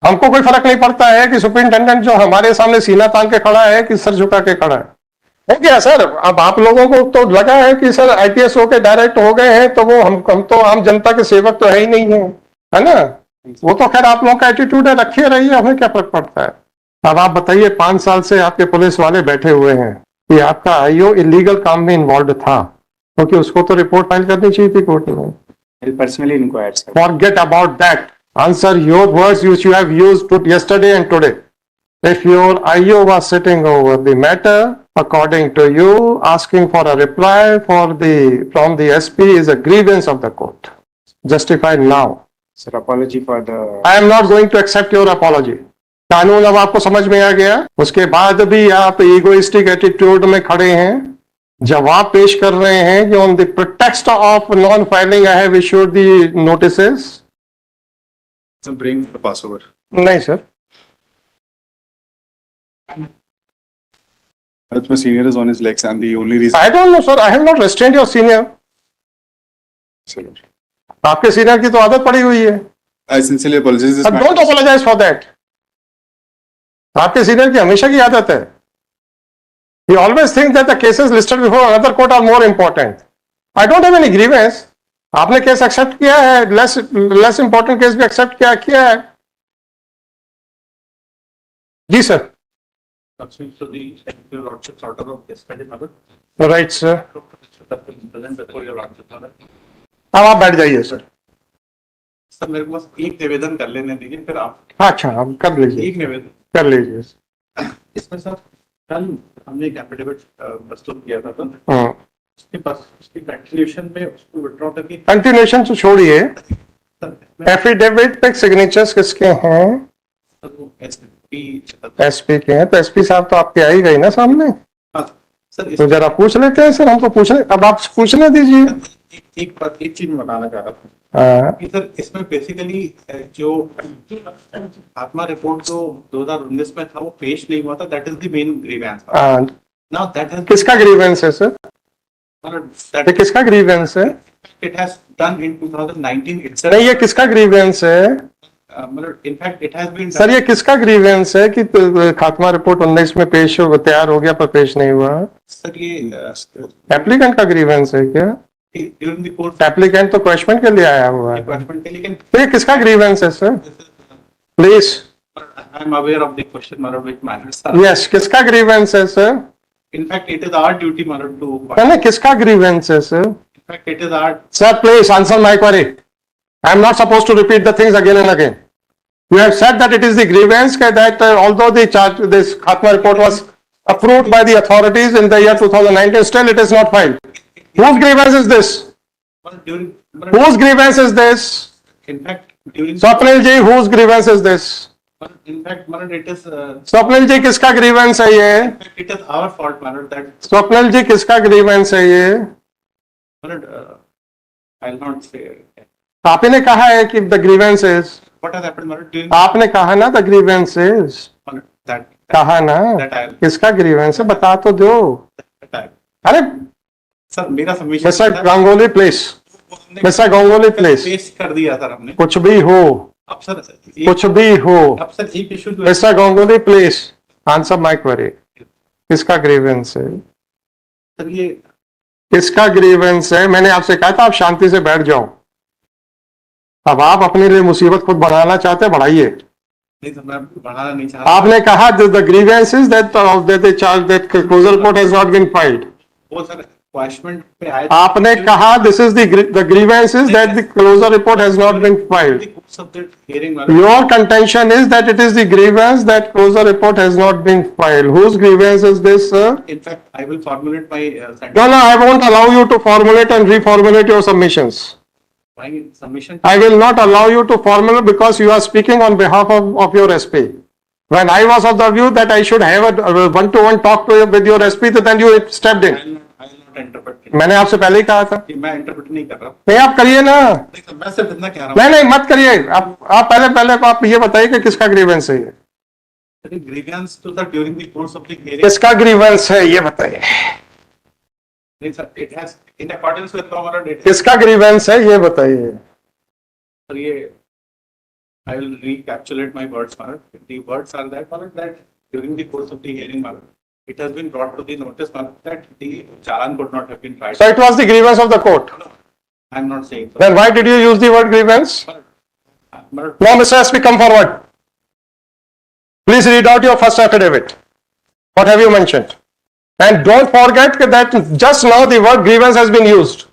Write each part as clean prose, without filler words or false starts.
हमको कोई फर्क नहीं पड़ता है कि सुपरिंटेंडेंट जो हमारे सामने सीना तान के खड़ा है कि सर झुका के खड़ा है क्या सर? अब आप लोगों को तो लगा है कि सर आईपीएस होके डायरेक्ट हो गए हैं तो वो हम तो आम जनता के सेवक तो है ही नहीं है ना? वो तो खैर आप लोगों का एटीट्यूड है, रखिए रहिए, हमें क्या फर्क पड़ता है। अब आप बताइए, 5 साल से आपके पुलिस वाले बैठे हुए हैं कि आपका आईओ इलीगल काम में इन्वॉल्व था, क्योंकि उसको तो रिपोर्ट फाइल करनी चाहिए थी कोर्ट में। Personally inquired, sir. Forget about that. Answer your words which you have used yesterday and today. If your IO was sitting over the matter, according to you, asking for a reply from the SP is a grievance of the court. Justified now. Sir, apology for the. I am not going to accept your apology. कानून अब आपको समझ में आ गया, उसके बाद भी आप ईगोइस्टिक एटीट्यूड में खड़े हैं, जवाब पेश कर रहे हैं कि on the pretext of non filing I have issued the notices. So bring the Passover. नहीं sir, My senior is on his legs and the only reason. I don't know sir, I have not restrained your senior. Sir, आपके senior की तो आदत पड़ी हुई है। I sincerely apologize. This don't apologize for that. आपके senior की हमेशा की आदत है। He always thinks that the cases listed before another court are more important. I don't have any grievance. आपने केस एक्सेप्ट किया है, लेस इंपॉर्टेंट केस भी एक्सेप्ट किया है। जी सर। Right sir. अब आप बैठ जाइए सर। सर मेरे को बस एक निवेदन कर लेने दीजिए, फिर आप। अच्छा, हम कर लीजिए, एक निवेदन कर लीजिए। इसमें सर, कल हमने एक एफिडेविट प्रस्तुत किया था, तो हाँ, उसके पास उसकी कंटिन्यूशन में उसको विड्रॉ करके कंटिन्यूशन तो छोड़िए, सर एफिडेविट पे सिग्नेचर्स किसके हैं? एसपी के हैं, तो एसपी साहब तो आपके आ ही गई ना सामने, सर तो जरा पूछ लेते हैं सर, हमको पूछने, अब आप पूछने दीजिए। एक चीज मैं बताना चाह रहा था हाँ, कि सर इसमें बेसिकली जो आत्मा रिपोर्ट जो 2019 में था वो पेश नहीं हुआ था, that is the main grievance. हाँ, नाउ दैट हैज किसका ग्रीवेंस है सर? ये किसका ग्रीवेंस है? It has done in 2019 itself. नहीं, ये किसका ग्रीवेंस है? मतलब in fact it has been sir ये किसका ग्रीवेंस है कि खात्मा रिपोर्ट 19 में पेश हो, तैयार हो गया पर पेश नहीं हुआ? सर ये एप्लीकेंट का ग्रीवेंस है क्या? ड्यूरिंग द कोर्स एप्लीकेंट तो क्वेश्चन के लिए आया हुआ है, रिक्वायरमेंट के, लेकिन तो ये किसका ग्रीवेंस है sir? Please. I am aware of the question मतलब व्हिच मैटर्स। यस, किसका ग्रीवेंस है sir? In fact it is our duty मतलब टू, नहीं, किसका ग्रीवेंस है sir? In fact it is our. Sir, please answer my query. I am not supposed to repeat the things again and again. You have said that it is the grievance that although this Khatma report was approved by the authorities in the year 2019, still it is not filed. Whose grievance is this? during Whose grievance is this? In fact during Swapnil ji, whose grievance is this? In fact मतलब it is Swapnil ji, किसका grievance है ये? It is our fault मतलब that Swapnil ji, किसका grievance है ये? मतलब I will not से आप ही ने कहा है कि the grievance is. What has happened मतलब ड्यूरिंग आपने कहा ना the grievance is. दैट कहा ना, दैट आई किसका ग्रीवेंस है बता तो दो। अरे सर मेरा submission mister Ganguly please, mister Ganguly please, पेश कर दिया सर हमने। कुछ भी हो, अब सर कुछ भी हो, अब सर एक इशू जो mister Ganguly please answer my query. किसका ग्रीवेंस है? सर ये किसका ग्रीवेंस है? मैंने आपसे कहा था आप शांति से बैठ जाओ। अब आप अपने लिए मुसीबत खुद बढ़ाना चाहते हैं, बढ़ाइए। नहीं सर मैं बढ़ाना नहीं चाहता। आपने कहा the grievance is that the charge that closure report has not been filed. वो सर क्वेश्चन पे आए आपने कहा this is the grievance is that the closure report has not been filed. Hearing Your contention is that it is the grievance that closure report has not been filed. Whose grievance is this, sir? In fact I will formulate my No, I won't allow you to formulate and reformulate your submissions. Submission. I will not allow you to formulate because you are speaking on behalf of your SP. When I was of the view that I should have a one-to-one talk with your SP, then you stepped in. मैंने आपसे पहले ही कहा था। मैं interpret नहीं कर रहा। नहीं, आप करिए ना। नहीं सर मैं सिर्फ इतना कह रहा हूँ। नहीं, मत करिए। आप पहले आप ये बताइए कि किसका ग्रीवेंस है ये? ग्रीवेंस तो sir during the course of the hearing. किसका ग्रीवेंस है ये बताइए? नहीं sir it has in accordance with law मतलब किसका ग्रीवेंस है ये बताइए? सर ये I will recapitulate my words, Marat. The words are that, Marat, that during the course of the hearing, Marat, it has been brought to the notice, Marat, that the challan could not have been tried. So it was the grievance of the court. I am not saying so. Then why did you use the word grievance? Marat, Now, Mr. SP, come forward. Please read out your first affidavit. What have you mentioned? And don't forget that just now the word grievance has been used.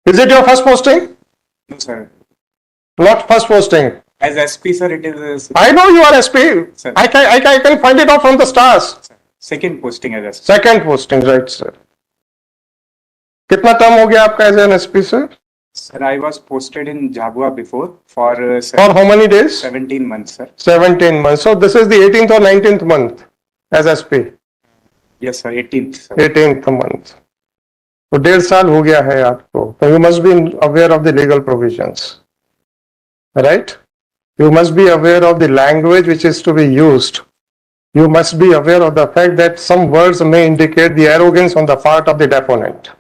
Is it your first posting? No, sir. Not first posting. As SP, sir, it is I know you are SP. Sir. I can find it out from the stars. second posting as SP. Second posting, right, sir. कितना term हो गया आपका as an SP sir? Sir, I was posted in Jhabua before for For how many days? 17 months, sir. 17 months. So this is the 18th or 19th month as SP. Yes, sir, 18th, sir. 18th month. तो 1.5 साल हो गया है आपको. So you must be aware of the legal provisions, right? You must be aware of the language which is to be used. You must be aware of the fact that some words may indicate the arrogance on the part of the deponent.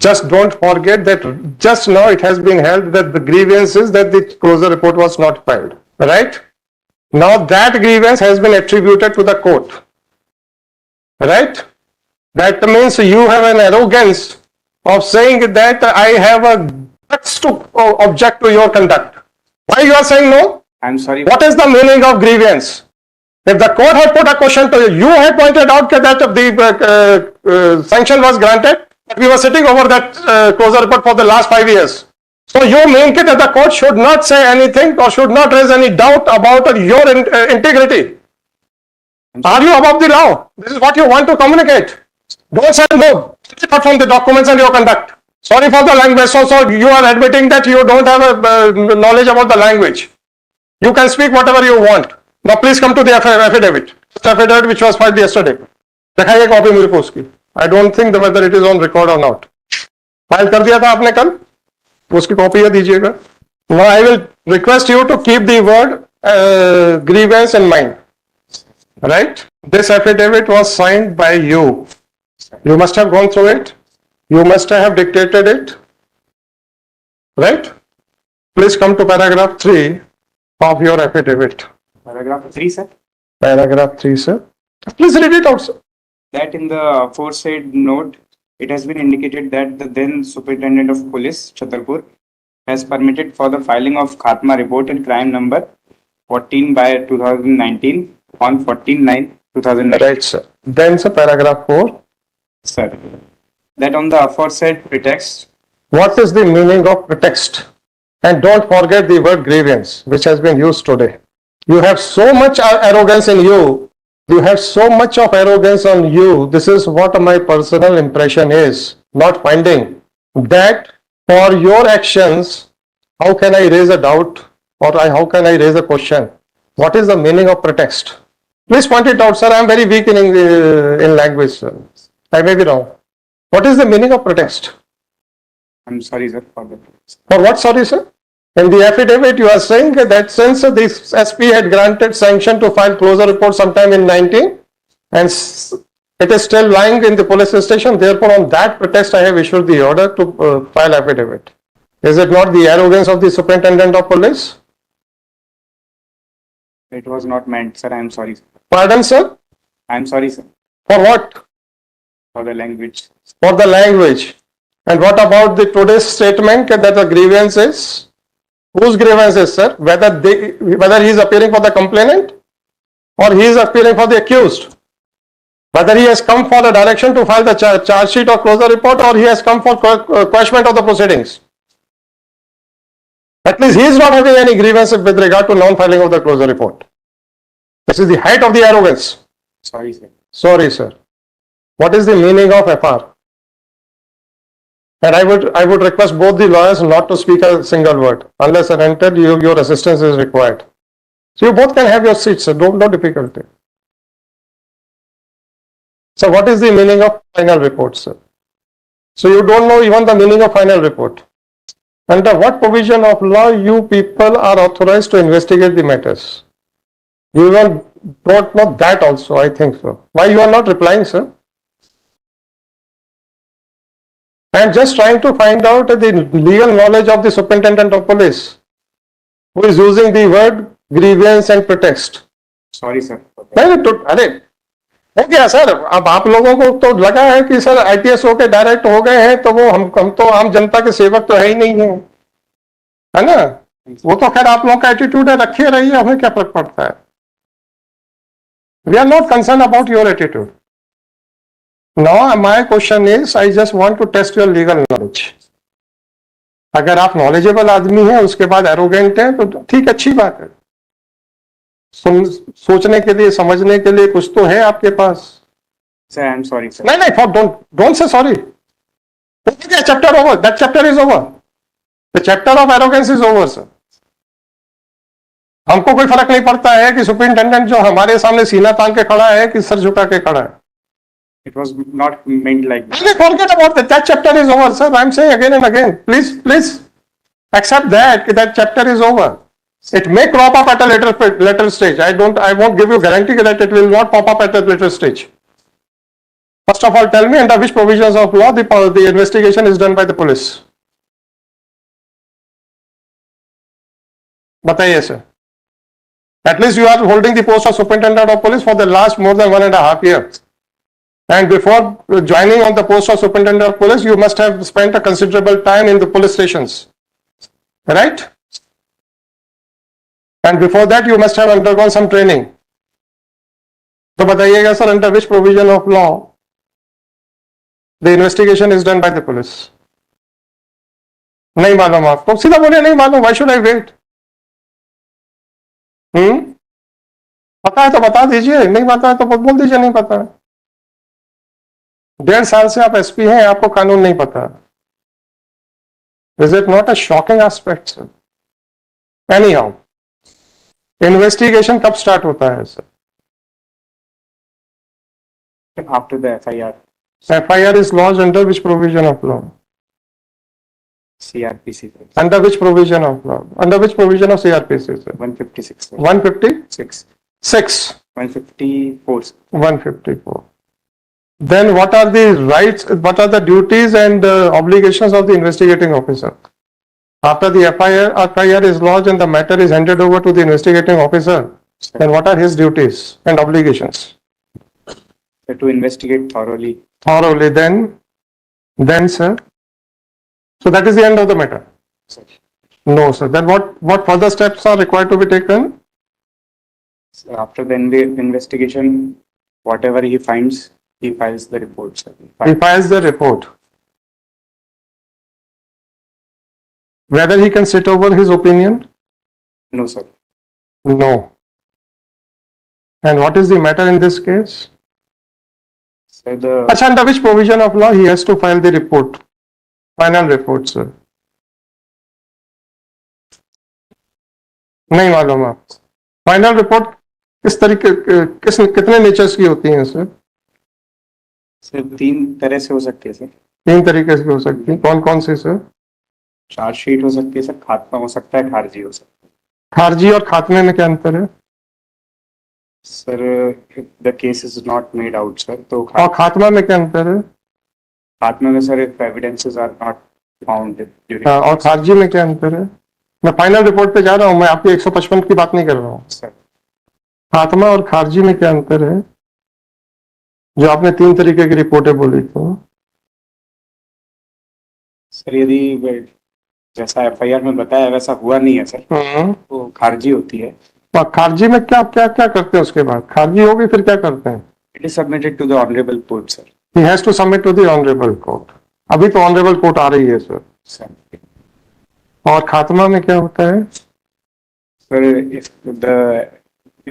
Just don't forget that just now it has been held that the grievance is that the closure report was not filed, right? Now that grievance has been attributed to the court, right? That means you have an arrogance of saying that I have a guts to object to your conduct. Why you are saying no? I'm sorry. What is the meaning of grievance? If the court had put a question to you, you had pointed out that the sanction was granted, but we were sitting over that closure report for the last 5 years. So you mean that the court should not say anything or should not raise any doubt about your integrity? Are you above the law? This is what you want to communicate. Don't say no. Apart from the documents and your conduct. Sorry for the language. So you are admitting that you don't have a knowledge about the language. You can speak whatever you want. Now please come to the affidavit. The affidavit which was filed yesterday. दिखाइए copy मेरे को उसकी. I don't think whether it is on record or not. File कर दिया था आपने कल. उसकी कॉपी ये दीजिएगा. Now I will request you to keep the word grievance in mind. Right? This affidavit was signed by you. You must have gone through it. You must have dictated it. Right? Please come to paragraph 3 of your affidavit. Paragraph 3, sir. Paragraph 3, sir. Please read it out, sir. That in the aforesaid note, it has been indicated that the then Superintendent of Police, Chhatarpur, has permitted for the filing of Khatma report and crime number 14 by 2019 on 14/9/2019. Right, sir. Then, sir, paragraph 4. Sir, that on the aforesaid pretext, What is the meaning of pretext? And don't forget the word grievance, which has been used today. You have so much arrogance in you. You have so much of arrogance on you. This is what my personal impression is. Not finding that for your actions, how can I raise a doubt or how can I raise a question? What is the meaning of pretext? Please point it out, sir. I am very weak in language, sir. I may be wrong. What is the meaning of pretext? I'm sorry, sir, for that. For what, sorry, sir? In the affidavit, you are saying that since the SP had granted sanction to file closure report sometime in 19, and it is still lying in the police station, therefore on that pretext I have issued the order to file affidavit. Is it not the arrogance of the Superintendent of Police? It was not meant, sir. I'm sorry. Pardon, sir? I'm sorry, sir, For what? for the language. For the language. And what about the today's statement that the grievance is? Whose grievance is, sir? Whether he is appearing for the complainant or he is appearing for the accused? Whether he has come for a direction to file the charge sheet or closure report or he has come for quashment of the proceedings? At least he is not having any grievance with regard to non-filing of the closure report. This is the height of the arrogance. Sorry, sir. Sorry, sir. What is the meaning of FR? And I would request both the lawyers not to speak a single word unless and until your assistance is required. So you both can have your seats, sir. No difficulty. So what is the meaning of final report, sir? So you don't know even the meaning of final report. Under what provision of law you people are authorized to investigate the matters? You even don't know that also, I think so. Why you are not replying, sir? I am just trying to find out the legal knowledge of the Superintendent of Police. who is using the word grievance and protest. Sorry, sir. नहीं तो अरे हो गया sir, अब आप लोगों को तो लगा है कि सर आईपीएस होके डायरेक्ट हो गए हैं तो वो हम तो आम जनता के सेवक तो है ही नहीं है ना? वो तो खैर आप लोगों का एटीट्यूड है, रखिए रहिए, हमें क्या फर्क पड़ता है. We are not concern about your attitude. Now my question is, I just want to test your legal knowledge. अगर आप नॉलेजेबल आदमी हैं उसके बाद एरोगेंट हैं तो ठीक, अच्छी बात है. सोचने के लिए, समझने के लिए कुछ तो है आपके पास. Sir, I'm sorry, sir. नहीं नहीं, don't say sorry. Chapter over. That chapter is over. The chapter of arrogance is over, sir. हमको कोई फर्क नहीं पड़ता है कि सुपरिंटेंडेंट जो हमारे सामने सीना तान के खड़ा है कि सर झुका के खड़ा है. It was not meant like that. Forget about that. That chapter is over, sir. I'm saying again and again. Please accept that chapter is over. It may crop up at a later stage. I won't give you guarantee that it will not pop up at a later stage. First of all, tell me under which provisions of law the investigation is done by the police. बताइए sir. At least you are holding the post of superintendent of police for the last more than 1.5 years. And before joining on the post of superintendent of police, you must have spent a considerable time in the police stations. Right? And before that, you must have undergone some training. तो बताइएगा sir, under which provision of law the investigation is done by the police? नहीं मालूम आपको? सीधा बोलिए नहीं मालूम. Why should I wait? पता है तो बता दीजिए, नहीं पता है तो बोल दीजिए नहीं पता है. 1.5 साल से आप एसपी हैं, आपको कानून नहीं पता. Is it not a shocking aspect, sir? Anyhow, investigation कब स्टार्ट होता है sir? After the FIR. FIR is lodged under which provision of law? CRPC. Under which provision of law? Under which provision of CRPC, sir? 156. Sir. 156? 154. Sir. 154. Then what are the rights, what are the duties and obligations of the investigating officer? After the FIR is lodged and the matter is handed over to the investigating officer, then what are his duties and obligations? To investigate thoroughly. Thoroughly, then sir? So that is the end of the matter? Sir. No, sir. Then what further steps are required to be taken? So after the investigation, whatever he finds, he files the report, sir. He files the report. Whether he can sit over his opinion? No, sir. No. And what is the matter in this case? So the Achha, under which provision of law he has to file the report? Final report, sir. नहीं मालूम आप. Final report किस तरीके कितने natures की होती हैं sir? Sir 3 तरह से हो सकती है सर. 3 तरीके से हो सकती है. कौन कौन से सर? चार्जशीट हो सकती है सर, खात्मा हो सकता है, खारिजी हो सकता है. खारिजी और खात्मे में क्या अंतर है? Sir the case is not made out sir. तो और खात्मा में क्या अंतर है? खात्मे में sir evidences are not found. और खारिजी में क्या अंतर है? मैं फाइनल रिपोर्ट पे जा रहा हूँ, मैं आपकी 155 की बात नहीं कर रहा हूँ सर. खात्मा और खारिजी में क्या अंतर है? जो आपने 3 तरीके की रिपोर्टें बोली तो सर यदि जैसा FIR में बताया वैसा हुआ नहीं है सर, तो खारिजी होती है. और खारिजी में क्या क्या क्या करते हैं उसके बाद? खारिजी होगी फिर क्या करते हैं? It is submitted to the honourable court sir. He has to submit to the honourable court. अभी तो ऑनरेबल कोर्ट आ रही है सर. सर और खात्मा में क्या होता है? सर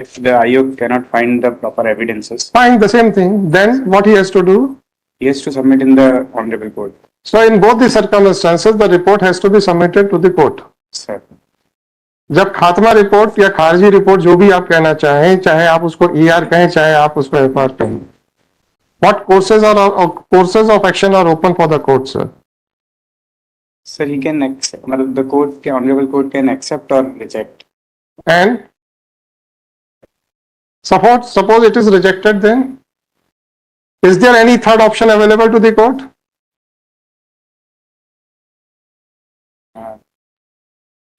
if the आयोग cannot find the proper evidences, Fine, the same thing. Then what he has to do? he has to submit in the honorable court. So in both the circumstances, the report has to be submitted to the court. Sir. जब खात्मा report या खारिजी report जो भी आप कहना चाहें, चाहे आप उसको ER कहें, चाहे आप उसको FR कहें, what courses of action are open for the court, sir? Sir, he can accept. The court, honorable court can accept or reject. And suppose it is rejected, then is there any third option available to the court?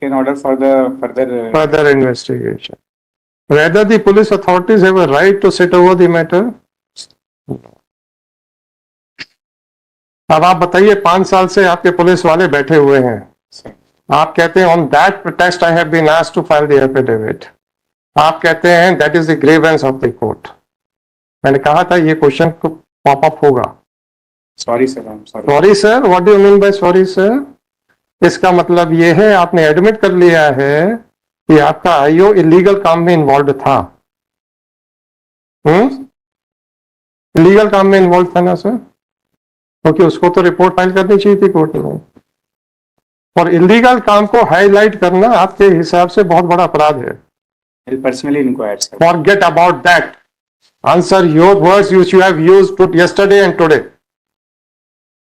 can order for the further. further investigation. Whether the police authorities have a right to sit over the matter? अब आप बताइए, 5 साल से आपके police वाले बैठे हुए हैं, आप कहते हैं on that protest I have been asked to file the affidavit, आप कहते हैं that is the grievance of the court. मैंने कहा था ये क्वेश्चन पॉप अप होगा। Sorry sir, I'm sorry. Sorry sir, what do you mean by sorry sir? इसका मतलब ये है आपने एडमिट कर लिया है कि आपका आईओ इलीगल काम में इन्वॉल्व था। इलीगल काम में इन्वॉल्व था ना सर? क्योंकि उसको तो रिपोर्ट फाइल करनी चाहिए थी कोर्ट में, और इलीगल काम को हाईलाइट करना आपके हिसाब से बहुत बड़ा अपराध है। I'll personally inquire sir. Forget about that. Answer your words which you have used yesterday and today.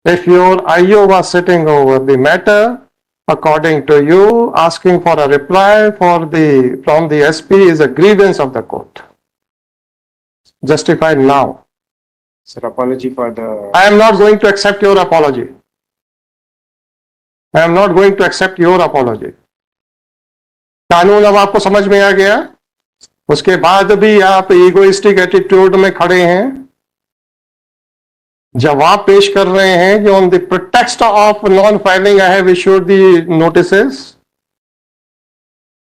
If your IO was sitting over the matter, according to you, asking for a reply from the SP is a grievance of the court. Justified now. Sir, apology for the. I am not going to accept your apology. I am not going to accept your apology. कानून अब आपको समझ में आ गया, उसके बाद भी आप ईगोइस्टिक एटीट्यूड में खड़े हैं, जवाब पेश कर रहे हैं कि on the pretext of non filing I have issued the notices.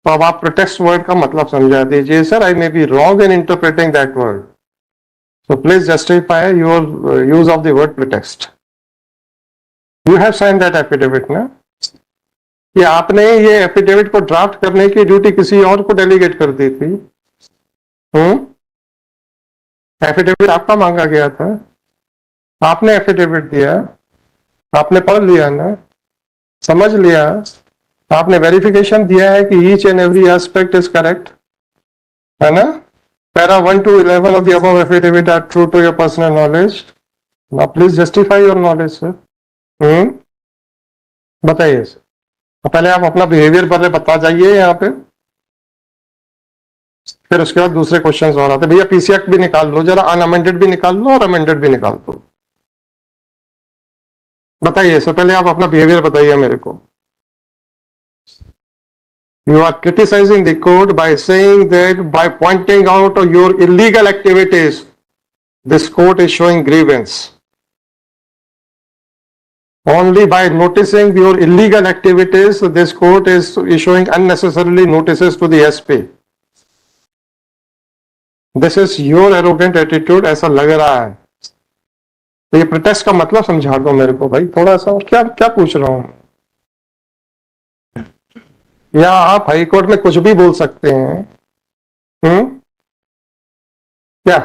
तो अब आप प्रिटेक्स्ट वर्ड का मतलब समझा दीजिए। Sir, I may be wrong in interpreting that word, so please justify your use of the word pretext. You have signed that affidavit ना, कि आपने ये एफिडेविट को ड्राफ्ट करने की ड्यूटी किसी और को डेलीगेट कर दी थी। एफिडेविट आपका मांगा गया था, आपने एफिडेविट दिया, आपने पढ़ लिया ना, समझ लिया, आपने वेरिफिकेशन दिया है कि each and every aspect is correct, है ना? Para 1 to 11 of the above affidavit are true to your personal knowledge. Now please justify your knowledge, sir. बताइए सर, पहले आप अपना बिहेवियर पहले बता जाइए यहाँ पे, फिर उसके बाद दूसरे क्वेश्चंस और आते। भैया पीसी एक्ट भी निकाल लो जरा, अनअमेंडेड भी निकाल लो और अमेंडेड भी निकाल दो। बताइए सर, पहले आप अपना बिहेवियर बताइए मेरे को। You are criticizing the court by saying that by pointing out your illegal activities, this court is showing grievance. Only by noticing your illegal activities, this court is issuing unnecessarily notices to the SP. This is your arrogant attitude, ऐसा लग रहा है। तो ये protest का मतलब समझा दो मेरे को भाई थोड़ा सा, क्या क्या पूछ रहा हूं। या आप हाई कोर्ट में कुछ भी बोल सकते हैं, क्या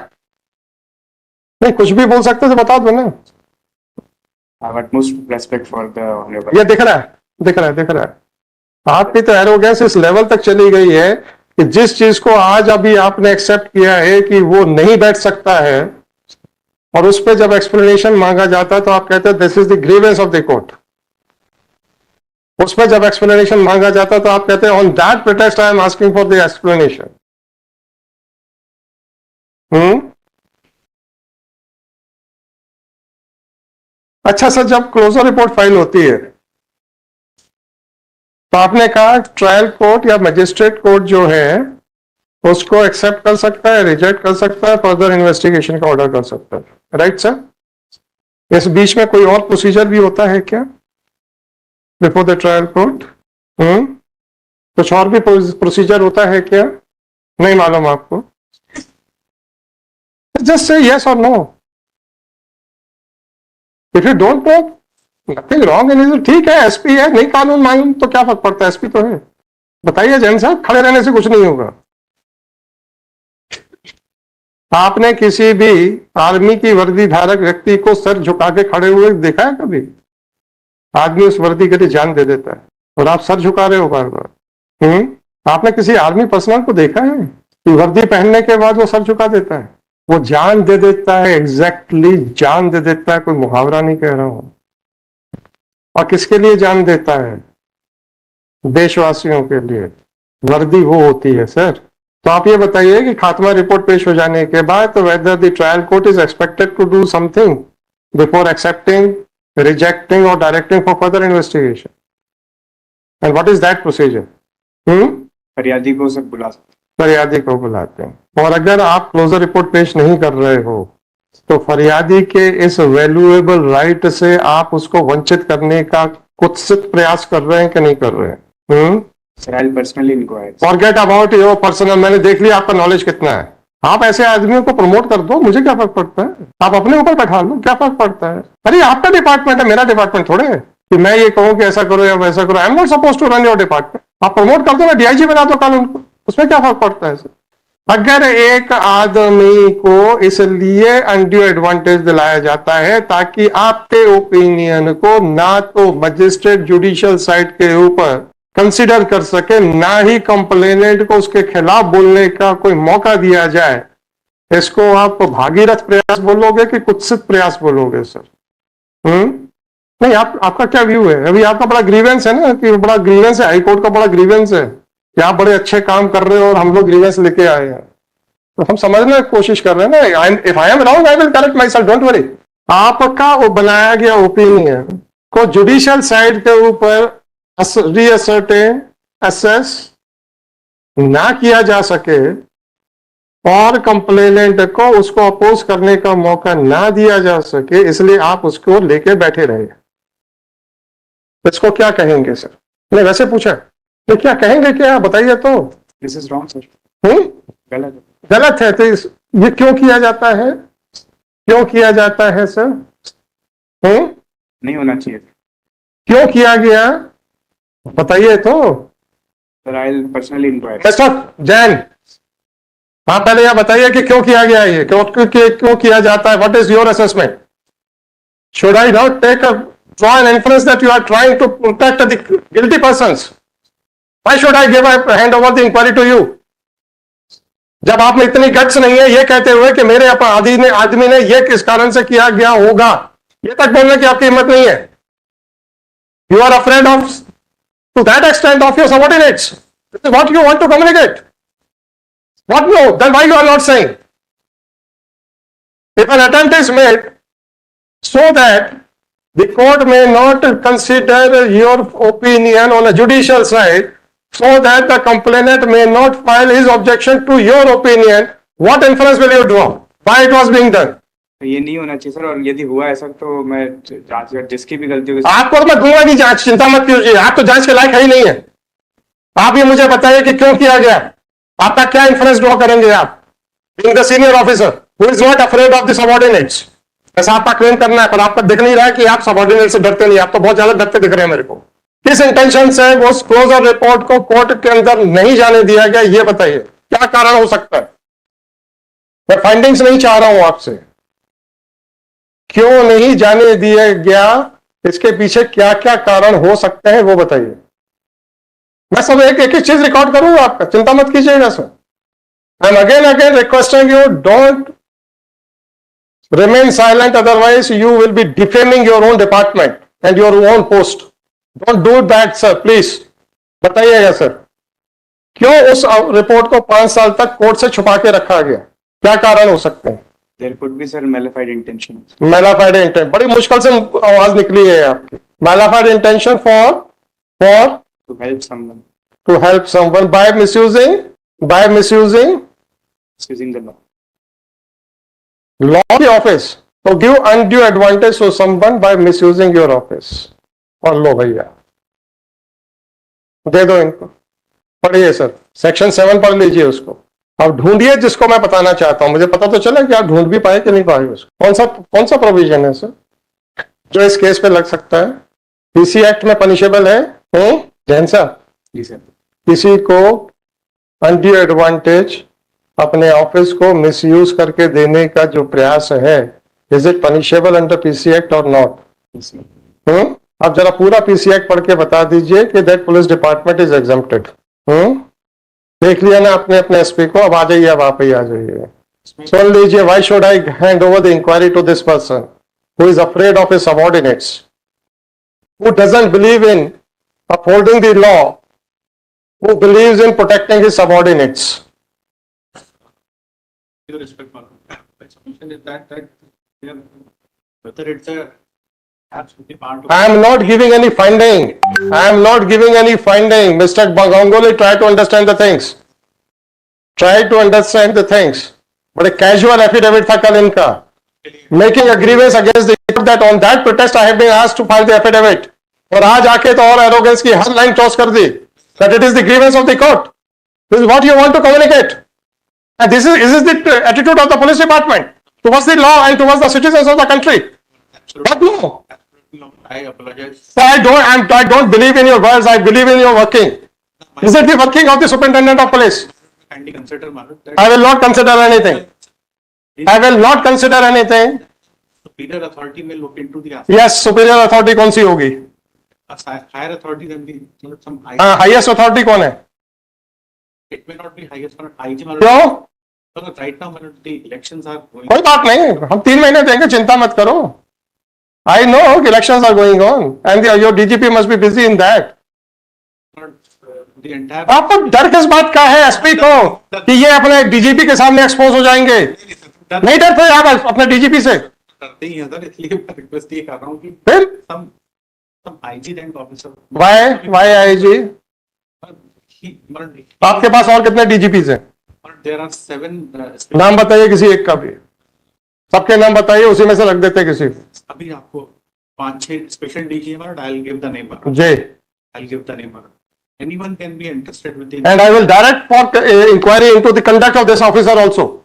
नहीं कुछ भी बोल सकते तो बता दो ना। I have utmost respect for the honorable. ये दिख रहा है, दिख रहा है, दिख रहा है। आपकी तो एरोगेंस इस लेवल तक चली गई है कि जिस चीज को आज अभी आपने एक्सेप्ट किया है कि वो नहीं बैठ सकता है, और उस पर जब एक्सप्लेनेशन मांगा जाता है तो आप कहते हैं this is the grievance of the court. उस पर जब एक्सप्लेनेशन मांगा जाता तो आप कहते हैं on that pretext I am asking for the explanation. अच्छा सर, जब क्लोजर रिपोर्ट फाइल होती है तो आपने कहा ट्रायल कोर्ट या मजिस्ट्रेट कोर्ट जो है उसको एक्सेप्ट कर सकता है, रिजेक्ट कर सकता है, फर्दर इन्वेस्टिगेशन का ऑर्डर कर सकता है, राइट सर? इस बीच में कोई और प्रोसीजर भी होता है क्या बिफोर द ट्रायल कोर्ट? कुछ और भी प्रोसीजर होता है क्या? नहीं मालूम आपको? जस्ट से यस और no. If you don't know, nothing wrong in it. ठीक है, एसपी है, नहीं कानून मालूम तो क्या फर्क पड़ता है, एसपी तो है। बताइए जैन साहब, खड़े रहने से कुछ नहीं होगा। आपने किसी भी आर्मी की वर्दी धारक व्यक्ति को सर झुका के खड़े हुए देखा है कभी? आदमी उस वर्दी के लिए जान दे देता है और आप सर झुका रहे हो बार बार। आपने किसी आर्मी पर्सनल को देखा है कि वर्दी पहनने के बाद वो सर झुका देता है? वो जान दे देता है, एग्जैक्टली जान दे देता है, कोई मुहावरा नहीं कह रहा हूं। और किसके लिए जान देता है? देशवासियों के लिए। वर्दी वो होती है सर। तो आप ये बताइए कि खात्मा रिपोर्ट पेश हो जाने के बाद तो whether the trial court is expected to do something before accepting, rejecting or directing for further investigation. And what is that procedure? फरियादी को सब बुला सकते फरियादी को बुलाते हैं, और अगर आप क्लोजर रिपोर्ट पेश नहीं कर रहे हो तो फरियादी के इस वैल्यूएबल राइट से आप उसको वंचित करने का कुत्सित प्रयास कर रहे हैं कि नहीं कर रहे हैं? Sir. I personally inquire. Forget about your personal, मैंने देख लिया आपका नॉलेज कितना है। आप ऐसे आदमियों को प्रमोट कर दो, मुझे क्या फर्क पड़ता है, आप अपने ऊपर बैठा लो, क्या फर्क पड़ता है? अरे आपका डिपार्टमेंट है, मेरा डिपार्टमेंट थोड़े है कि मैं ये कहूँ कि ऐसा करो या वैसा करो। I am not suppose to run your department. आप प्रमोट कर दो, मैं डीआईजी बना दो कल उनको, उसमें क्या फर्क पड़ता है सर? अगर एक आदमी को इसलिए अनड्यू एडवांटेज दिलाया जाता है ताकि आपके ओपिनियन को ना तो मजिस्ट्रेट जुडिशियल साइड के ऊपर कंसिडर कर सके, ना ही कंप्लेनेंट को उसके खिलाफ बोलने का कोई मौका दिया जाए, इसको आप भागीरथ प्रयास बोलोगे कि कुत्सित प्रयास बोलोगे सर? नहीं, आपका क्या व्यू है? अभी आपका बड़ा ग्रीवेंस है ना, कि बड़ा ग्रीवेंस है, हाईकोर्ट का बड़ा ग्रीवेंस है कि आप बड़े अच्छे काम कर रहे हो और हम लोग ग्रीवेंस लेके आए हैं। तो हम समझने की कोशिश कर रहे हैं ना। If I am wrong I will correct my self, don't worry. आपका वो बनाया गया ओपिनियन को जुडिशियल साइड के ऊपर रीअसर्टेन, असेस ना किया जा सके और कंप्लेनेंट को उसको अपोज करने का मौका ना दिया जा सके, इसलिए आप उसको लेके बैठे रहे। इसको क्या कहेंगे सर? नहीं, वैसे पूछा, तो क्या कहेंगे, क्या बताइए तो। This is wrong sir. गलत है। गलत है तो ये क्यों किया जाता है? क्यों किया जाता है सर? नहीं होना चाहिए। क्यों किया गया बताइए तो। Sir I personally inquire. Jain, हाँ पहले यह बताइए कि क्यों किया गया ये, क्यों किया जाता है? What is your assessment? Should I not take a draw an inference that you are trying to protect the guilty persons? Why should I give a hand over the inquiry to you? जब आप में इतनी guts नहीं है ये कहते हुए कि मेरे आदमी ने ये किस कारण से किया गया होगा, ये तक बोलने की आपकी हिम्मत नहीं है। You are afraid of to that extent of your subordinates. This is what you want to communicate. What no? Then why you are not saying? If an attempt is made so that the court may not consider your opinion on a judicial side, so that the complainant may not file his objection to your opinion, what inference will you draw? Why it was being done? ये नहीं होना चाहिए sir, और यदि हुआ ऐसा तो मैं जांच कर, जिसकी भी गलती होगी। आपको तो मैं दूंगा नहीं जांच, चिंता मत कीजिए, आप तो जांच के लायक है ही नहीं है। आप ये मुझे बताइए कि क्यों किया गया, आपका क्या इंफरेंस ड्रॉ करेंगे आप, being the senior officer who is not afraid of the subordinates? ऐसा आपका क्लेम करना है, पर आपका दिख नहीं रहा है कि आप सबऑर्डिनेट से डरते नहीं, आप तो बहुत ज्यादा डरते दिख रहे हैं मेरे को। किस इंटेंशन से वो क्लोजर रिपोर्ट को कोर्ट के अंदर नहीं जाने दिया गया, ये बताइए, क्या कारण हो सकता है? मैं फाइंडिंग्स नहीं चाह रहा हूं आपसे, क्यों नहीं जाने दिया गया, इसके पीछे क्या क्या कारण हो सकते हैं वो बताइए। मैं सब एक एक चीज रिकॉर्ड करूंगा आपका, चिंता मत कीजिएगा sir. I am again requesting you, don't remain silent, otherwise you will be defaming your own department and your own post. Don't do that sir, please. बताइएगा सर, क्यों उस रिपोर्ट को 5 साल तक कोर्ट से छुपा के रखा गया, क्या कारण हो सकते हैं? There could be sir malified intention. Malified intent, बड़ी मुश्किल से आवाज निकली है आपकी। Malified intention for To help someone. to help someone by misusing Using the law. law of the office to give undue advantage to someone by misusing your office। और लो भैया दे दो इनको, पढ़िए सर, सेक्शन 7 पढ़ लीजिए उसको। अब ढूंढिए जिसको मैं बताना चाहता हूं, मुझे पता तो चला कि आप ढूंढ भी पाए कि नहीं पाए उसको। कौन सा प्रोविजन है सर जो इस केस पे लग सकता है? पीसी एक्ट में पनिशेबल है जैन साहब? जी सर। किसी को अनड्यू एडवांटेज अपने ऑफिस को मिसयूज करके देने का जो प्रयास है, is it punishable under PC act और नॉट? आप जरा पूरा पीसी एक्ट पढ़ के बता दीजिए कि that police department is exempted. देख लिया ना अपने एसपी को, अब आ जाइए, अब आप ही आ जाइए, सुन लीजिए। Why should I hand over the inquiry to this person who is afraid of his subordinates, who doesn't believe in upholding the law, who believes in protecting his subordinates? Your respect, Madam. My submission is that whether it's a absolutely part of. I am not giving any finding. I am not giving any finding. Mr. Ganguly, try to understand the things. Try to understand the things. But a casual affidavit था कल इनका. Making a grievance against the court that on that protest I have been asked to file the affidavit. और आज आके तो और arrogance की हर line toss कर दी. That it is the grievance of the court. This is what you want to communicate. And this is the attitude of the police department towards the law and towards the citizens of the country. What law? Absolutely no. I apologize. I don't believe in your words. I believe in your working. Is it the working of the superintendent of police? Kindly consider, Madam, that I will not consider anything. I will not consider anything. superior authority may look into the aspect. Yes, superior authority कौन सी होगी? A higher authority than the some highest authority कौन है? it may not be highest but IG क्यों? because right now when the elections are going कोई बात नहीं, हम 3 महीने देंगे, चिंता मत करो. I know elections are going on and your DGP must be busy in that. the entire आपको डर किस बात का है एसपी को कि ये अपने डीजीपी के सामने एक्सपोज हो जाएंगे? नहीं डरते आप अपने डीजीपी से? करते ही हैं सर, इसलिए मैं रिक्वेस्ट ये कर रहा हूँ कि फिर some IG rank officer why IG? आपके पास और कितने डीजीपीज हैं? there are 7 नाम बताइए किसी एक का भी. सबके नाम बताइए, उसी में से रख देते हैं किसी. अभी आपको 5-6 स्पेशल डीजी है, but I'll give the name. जी. I'll give the name. Anyone can be interested with the And I will direct for inquiry into the conduct of this officer also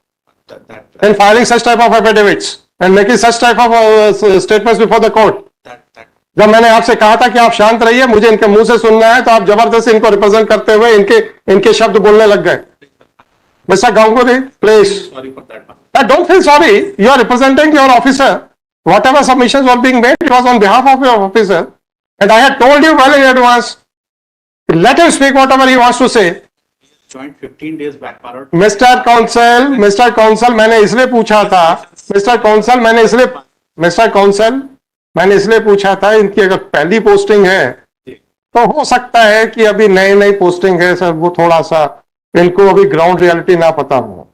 that in filing such type of affidavits and making such type of statements before the court. जब मैंने आपसे कहा था कि आप शांत रहिए, मुझे इनके मुंह से सुनना है, तो आप जबरदस्ती इनको रिप्रेजेंट करते हुए इनके शब्द बोलने लग गए. Mister Ganguly, please. sorry for that. Don't feel sorry. You are representing your officer. Whatever submissions were being made, it was on behalf of your officer. And I had told you well in advance. Let him speak whatever he wants to say. Joined 15 days back, Parrot. Mister counsel, मैंने इसलिए पूछा था. मैंने इसलिए पूछा था, इनकी अगर पहली पोस्टिंग है तो हो सकता है कि अभी नई पोस्टिंग है सर, वो थोड़ा सा इनको अभी ग्राउंड रियलिटी ना पता हो.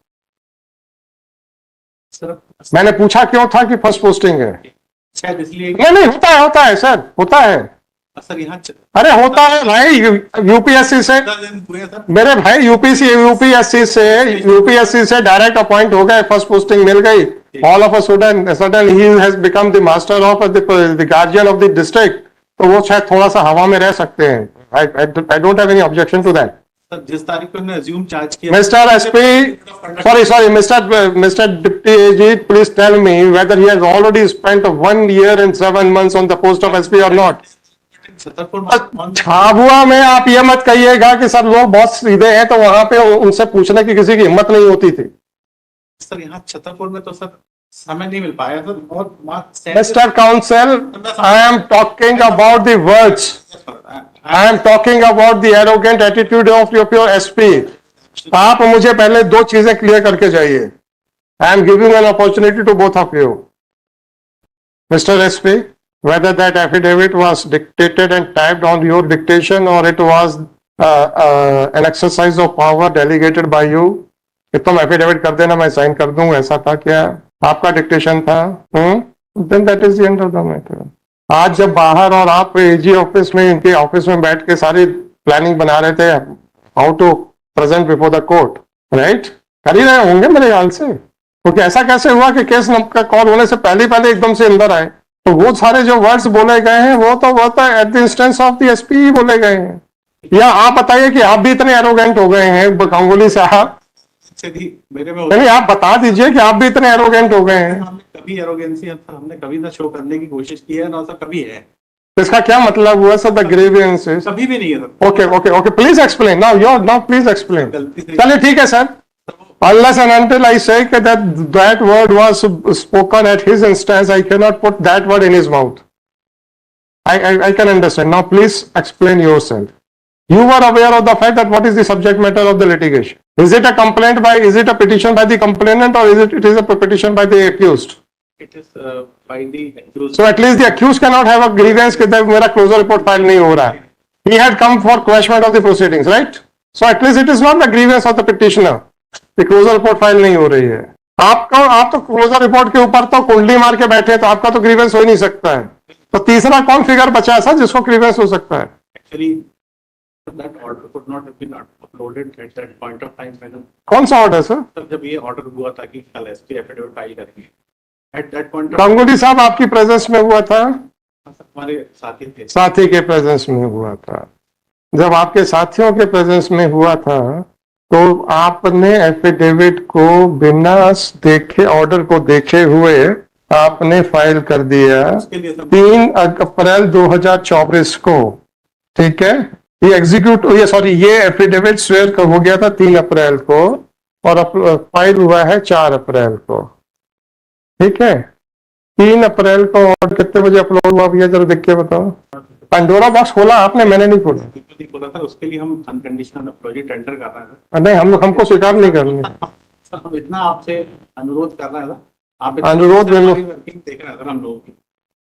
सर मैंने पूछा क्यों था कि फर्स्ट पोस्टिंग है. शायद इसलिए नहीं, होता है सर, होता है. सर यहाँ अरे होता है भाई, यूपीएससी से, हुए सर मेरे भाई यूपीएससी से डायरेक्ट अपॉइंट हो गए, फर्स्ट पोस्टिंग मिल गई. All of a sudden he has become the master of the guardian of the district. तो वो शायद थोड़ा सा हवा में रह सकते हैं. I don't have any objection to that. Sir जिस तारीख को उन्होंने अज्यूम चार्ज किया, mister SP, sorry mister deputy AG, please tell me whether he has already spent 1 year and 7 months on the post of SP or not. Jhabua में आप ये मत कहिएगा कि सब लोग बहुत सीधे हैं, तो वहां पे उनसे पूछने की किसी की हिम्मत नहीं होती थी. सर यहाँ छतरपुर में तो सर समय नहीं मिल पाया सर, बहुत mister counsel, I am talking about the words. I am talking about the arrogant attitude of your SP. आप मुझे पहले 2 चीजें क्लियर करके जाइए. I am giving an opportunity to both of you. Mister SP, whether that affidavit was dictated and typed on your dictation or it was an exercise of power delegated by you. कि तुम affidavit कर देना, मैं sign कर दूं, ऐसा था क्या? आपका डिक्टेशन था? Then that is the end of the matter. आज जब बाहर और आप एजी ऑफिस में, इनके ऑफिस में बैठ के सारी प्लानिंग बना रहे थे how to present before the court, right? कर ही रहे होंगे मेरे ख्याल से. क्योंकि ऐसा कैसे हुआ कि केस का कॉल होने से पहले एकदम से अंदर आए? तो वो सारे जो वर्ड्स बोले गए हैं वो तो at the instance of the SP ही बोले गए हैं. या आप बताइए कि आप भी इतने एरोगेंट हो गए हैं गांगुली साहब? मेरे में नहीं, आप बता दीजिए कि आप भी इतने एरोगेंट हो गए हैं. हमने कभी एरोगेंसी हमने कभी ना शो करने की कोशिश की है ना सर, कभी है. इसका क्या मतलब हुआ सर? द ग्रीवियंसेस कभी भी नहीं है sir. Okay, please explain now please explain. गलती से चलिए ठीक है sir. Unless and until I say that word was spoken at his instance, I cannot put that word in his mouth. I can understand. Now please explain yourself. You were aware of the fact that what is the subject matter of the litigation? Is it a petition by the complainant, or it is a petition by the accused? it is by the accused. So at least the accused cannot have a grievance कि मेरा closure report file नहीं हो रहा है. He had come for quashment of the proceedings, right? So at least it is not the grievance of the petitioner. The closure report file नहीं हो रही है. आप तो क्लोजर रिपोर्ट के ऊपर तो कुंडली मार के बैठे हैं, तो आपका तो ग्रीवेंस हो ही नहीं सकता है. तो तीसरा कौन फिगर बचा है सर जिसको ग्रीवेंस हो सकता है? Actually, that order could not have been uploaded at that point of time when कौन सा ऑर्डर सर? तब जब ये ऑर्डर हुआ था कि कल एसपी एफिडेविट फाइल करेंगे, एट दैट पॉइंट गांगुली साहब आपकी प्रेजेंस में हुआ था? हमारे साथी थे। साथी के प्रेजेंस में हुआ था। जब आपके साथियों के प्रेजेंस में हुआ था तो आपने एफिडेविट को बिना देखे, ऑर्डर को देखे हुए आपने फाइल कर दिया उसके लिए सब 3 अप्रैल 2024 को, ठीक है? ये एग्जीक्यूट, ये एफिडेविट स्वेयर हो गया था 3 अप्रैल को और फाइल हुआ है 4 अप्रैल को, ठीक है? 3 अप्रैल को और कितने बजे अपलोड हुआ भैया जरा देख के बताओ। पंडोरा बॉक्स खोला आपने, मैंने नहीं खोला। नहीं बोला था, उसके लिए हम अनकंडीशनल प्रोजेक्ट टेंडर कर रहे हैं। नहीं, हमको स्वीकार नहीं करनी। सर हम इतना आपसे अनुरोध कर रहे हैं ना, आप अनुरोध में लोग- वर्किंग देख रहे हैं सर हम लोगों की,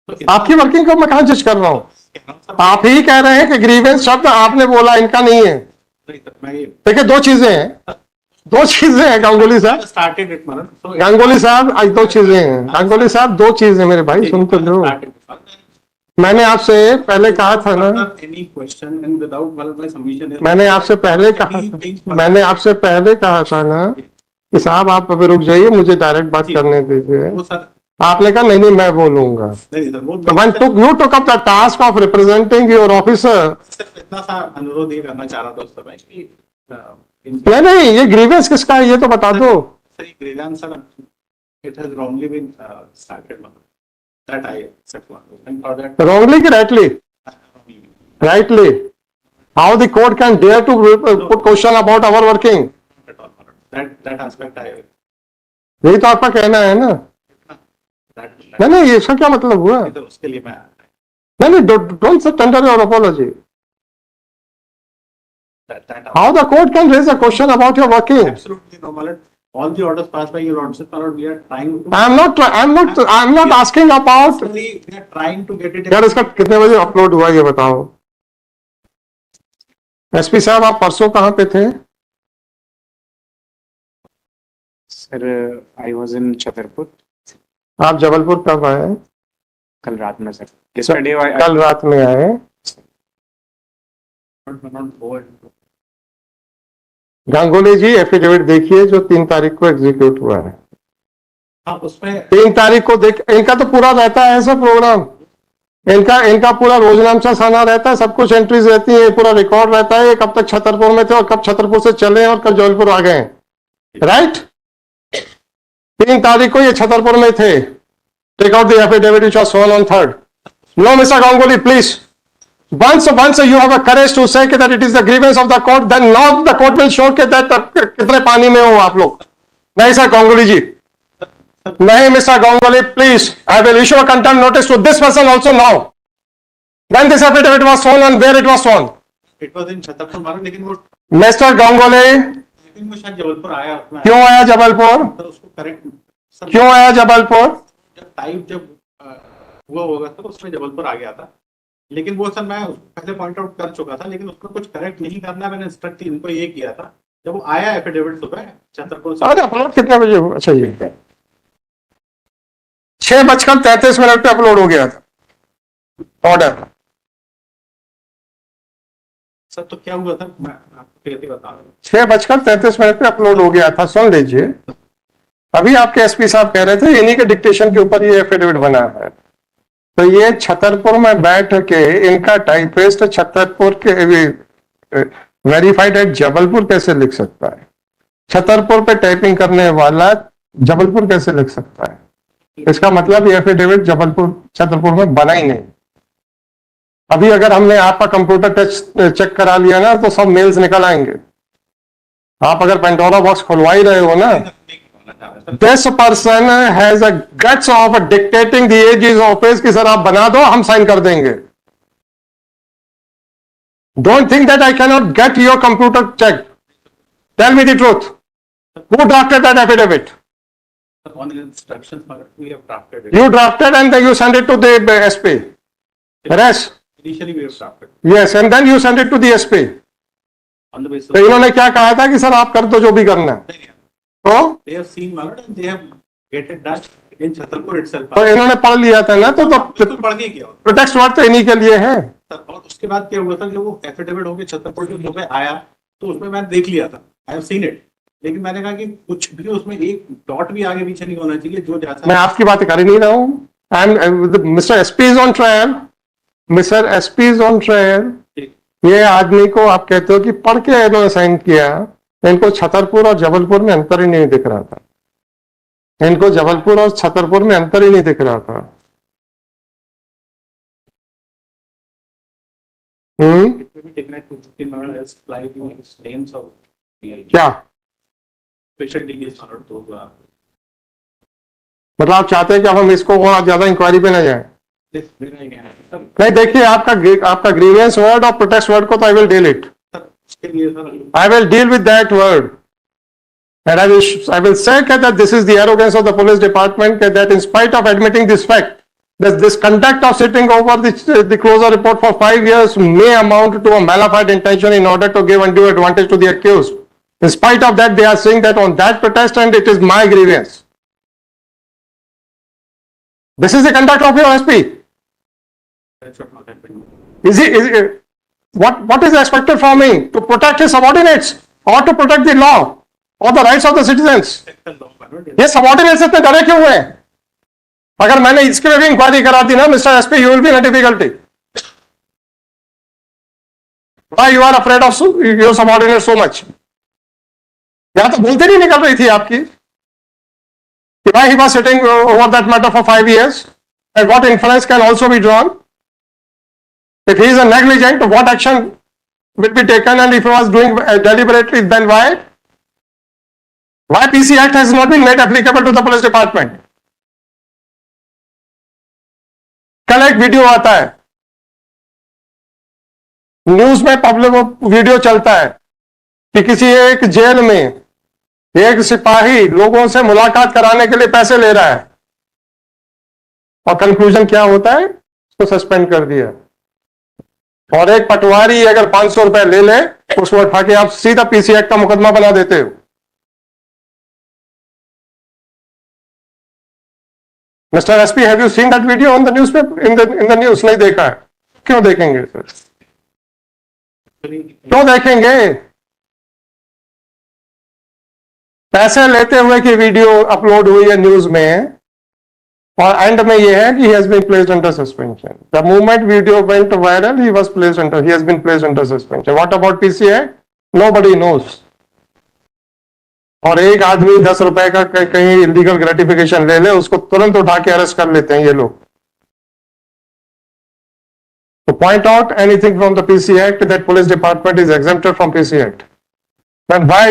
तो आपकी वर्किंग को मैं कहाँ जज कर रहा हूँ? सर आप ही कह रहे हैं कि ग्रीवेंस शब्द आपने बोला, इनका नहीं है। नहीं सर मैं ये देखिए दो चीजें हैं गांगुली साहब। स्टार्टेड इट मतलब so गांगुली साहब आज 2 चीजें हैं। गांगुली साहब 2 चीजें मेरे भाई, सुन तो लो। मैंने आपसे पहले कहा था ना, any question and without my submission is मैंने आपसे पहले कहा था ना कि साहब आप अभी रुक जाइए, मुझे डायरेक्ट बात करने दीजिए। वो सर आपने कहा नहीं मैं बोलूंगा। नहीं सर वो you took up the task of representing your officer. सिर्फ इतना सा अनुरोध ये करना चाह रहा था उस समय कि नहीं, ये ग्रीवेंस किसका है ये तो बता दो। Sir grievance sir it has wrongly been started that I accept and for that Wrongly ki rightly? Rightly. How the court can dare to put question about our working? that aspect I यही तो आपका कहना है ना? that नहीं, इसका क्या मतलब हुआ? तो उसके लिए मैं नहीं, don't tender your apology. that How the court can raise a question about your working? absolutely no Malan. All the orders passed by your lordship Malan, we are trying to I'm not asking about we are trying to get it यार इसका कितने बजे upload हुआ ये बताओ। SP साहब आप परसों कहाँ पे थे? Sir I was in Chhatarpur आप जबलपुर कब आए? कल रात में सर। यस्टरडे कल रात में आए। not over Ganguly ji affidavit देखिए जो 3 तारीख को एग्जीक्यूट हुआ है। हाँ उसमें 3 तारीख को देख, इनका तो पूरा रहता है ऐसा प्रोग्राम, इनका पूरा रोजनामचा साना रहता है, सब कुछ एंट्रीज रहती है, पूरा रिकॉर्ड रहता है कब तक छतरपुर में थे और कब छतरपुर से चले और कब जबलपुर आ गए, राइट? 3 तारीख को ये छतरपुर में थे। Take out the affidavit which was sworn on 3rd। No mister Ganguly please, once you have a courage to say that it is the grievance of the court, then now the court will show that कितने पानी में हो आप लोग। नहीं sir Ganguly जी, नहीं mister Ganguly please, I will issue a contempt notice to this person also now. When this affidavit was shown and where it was shown? it was in Chhatarpur मालूम, लेकिन वो मिस्टर गांगुली शायद जबलपुर आया उसमें क्यों आया जबलपुर? तो उसको करेक्ट सर क्यों आया जबलपुर? जब टाइप जब हुआ होगा तो उसमें जबलपुर आ गया था, लेकिन वो सर मैं पहले पॉइंट आउट कर चुका था, लेकिन उसको कुछ करेक्ट नहीं करना, मैंने इंस्ट्रक्ट इनको ये किया था जब वो आया एफिडेविट सुबह छतरपुर से। अरे अपलोड कितने बजे हुआ? अच्छा ये 6:33 पे अपलोड हो गया था ऑर्डर। सर तो क्या हुआ था मैं आपको क्लियरली बता रहा हूँ। 6:33 पे अपलोड हो गया था, सुन लीजिए। अभी आपके एसपी साहब कह रहे थे इन्हीं के डिक्टेशन के ऊपर ये एफिडेविट बना है। तो ये छतरपुर में बैठ के इनका टाइपिस्ट छतरपुर के वेरीफाइड एट जबलपुर कैसे लिख सकता है? छतरपुर पे टाइपिंग करने वाला जबलपुर कैसे लिख सकता है? इसका मतलब ये एफिडेविट जबलपुर छतरपुर में बना ही नहीं। अभी अगर हमने आपका कंप्यूटर टच चेक करा लिया ना तो सब मेल्स निकल आएंगे। आप अगर पेंडोरा बॉक्स खुलवा ही रहे हो ना, this person has a guts of dictating the AG's office कि सर आप बना दो हम साइन कर देंगे। Don't think that I can not get your computer check. Tell me the truth, who drafted that affidavit? On the instructions we have drafted it. You drafted and then you send it to the SP. Rest. Initially we have drafted Yes, and then you send it to the SP. on the basis तो इन्होंने क्या कहा था कि sir आप कर दो जो भी करना है। तो they have seen Malad and they have get it done. In Chhatarpur itself तो इन्होंने पढ़ लिया था ना, तो बिल्कुल पढ़ के किया प्रोटेक्ट वर्ड तो इन्हीं के लिए है। सर। और उसके बाद क्या हुआ था, जब वो एफिडेविट होके छतरपुर के मुंह पे आया तो उसमें मैंने देख लिया था, आई हैव सीन इट, लेकिन मैंने कहा कि कुछ भी उसमें एक डॉट भी आगे पीछे नहीं होना चाहिए, जो जैसा मैं आपकी बात कर ही नहीं रहा हूँ। Mister SP is on trial, mister SP is on trial. ये आदमी को आप कहते हो कि पढ़ के इन्होंने साइन किया, इनको छतरपुर और जबलपुर में अंतर ही नहीं दिख रहा था, इनको जबलपुर और छतरपुर में अंतर ही नहीं दिख रहा था। क्या मतलब आप चाहते हैं कि अब हम इसको और ज्यादा इंक्वायरी पे ना जाए? नहीं, देखिए आपका ग्रीवेंस वर्ड और प्रोटेस्ट वर्ड को तो I will deal it, I will deal with that word, and I will say that this is the arrogance of the police department, that in spite of admitting this fact, that this conduct of sitting over the closure report for 5 years may amount to a malafide intention in order to give undue advantage to the accused. In spite of that, they are saying that on that protest, and it is my grievance. This is the conduct of your SP. What is expected from me? To protect his subordinates or to protect the law or the rights of the citizens? ये subordinates इतने डरे क्यों हुए? अगर मैंने इसके लिए भी इंक्वायरी करा दी ना mister SP, you will be in difficulty. Why you are afraid of your subordinates so much? यहाँ तो बोलते नहीं निकल रही थी आपकी कि why he was sitting over that matter for 5 years and what inference can also be drawn? If he is a negligent, what action will be taken, and if he was doing deliberately, then why? Why PC Act has not been made applicable to the police department? कल एक video आता है, news में public video चलता है कि किसी एक जेल में एक सिपाही लोगों से मुलाकात कराने के लिए पैसे ले रहा है, और कंक्लूजन क्या होता है? उसको सस्पेंड कर दिया। और एक पटवारी अगर 500 रुपए ले ले, उसको उठा के आप सीधा पीसी एक्ट का मुकदमा बना देते हो। Mister SP, have you seen that video on the news paper, in the news? नहीं देखा है। क्यों देखेंगे सर? क्यों देखेंगे? पैसे लेते हुए की वीडियो अपलोड हुई है न्यूज में, और एंड में ये है कि he has been placed under suspension. The moment video went viral, he has been placed under suspension. What about PCI? Nobody knows. और एक आदमी 10 रुपए का कहीं इलीगल ग्रेटिफिकेशन ले ले, उसको तुरंत उठा के अरेस्ट कर लेते हैं ये लोग। To point out anything from the PC Act, that police department is exempted from PC Act. Then why,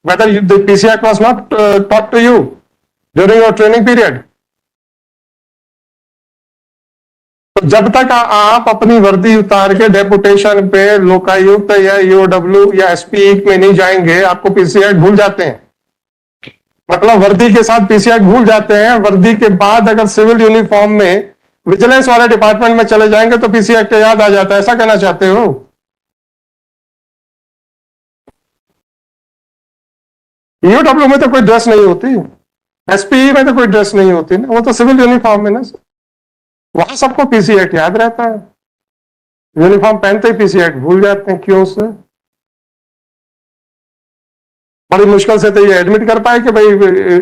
whether the PC Act was not taught to you during your training period? तो जब तक आप अपनी वर्दी उतार के deputation पे लोकायुक्त या ईओडब्ल्यू या एसपी में नहीं जाएंगे, आपको पीसी एक्ट भूल जाते हैं। मतलब वर्दी के साथ पीसी एक्ट भूल जाते हैं, वर्दी के बाद अगर सिविल यूनिफॉर्म में विजिलेंस वाले डिपार्टमेंट में चले जाएंगे तो पीसी एक्ट याद आ जाता है। ऐसा कहना चाहते हो? ईओडब्ल्यू में तो कोई ड्रेस नहीं होती, एसपी में तो कोई ड्रेस नहीं होती ना, वो तो सिविल यूनिफॉर्म में ना, वहां सबको पीसी एक्ट याद रहता है, यूनिफॉर्म पहनते ही पीसी एक्ट भूल जाते हैं। क्यों से? बड़ी मुश्किल से तो ये एडमिट कर पाए कि भाई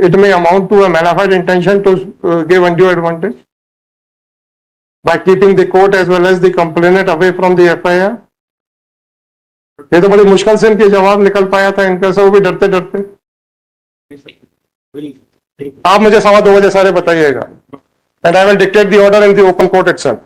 इट में amount to a malafide intention to give undue advantage by keeping the court as well as the complainant away from the FIR. ये तो बड़ी मुश्किल से इनके जवाब निकल पाया था इनका, से वो भी डरते डरते। आप मुझे 2:15 बजे सारे बताइएगा, and I will dictate the order in the open court itself.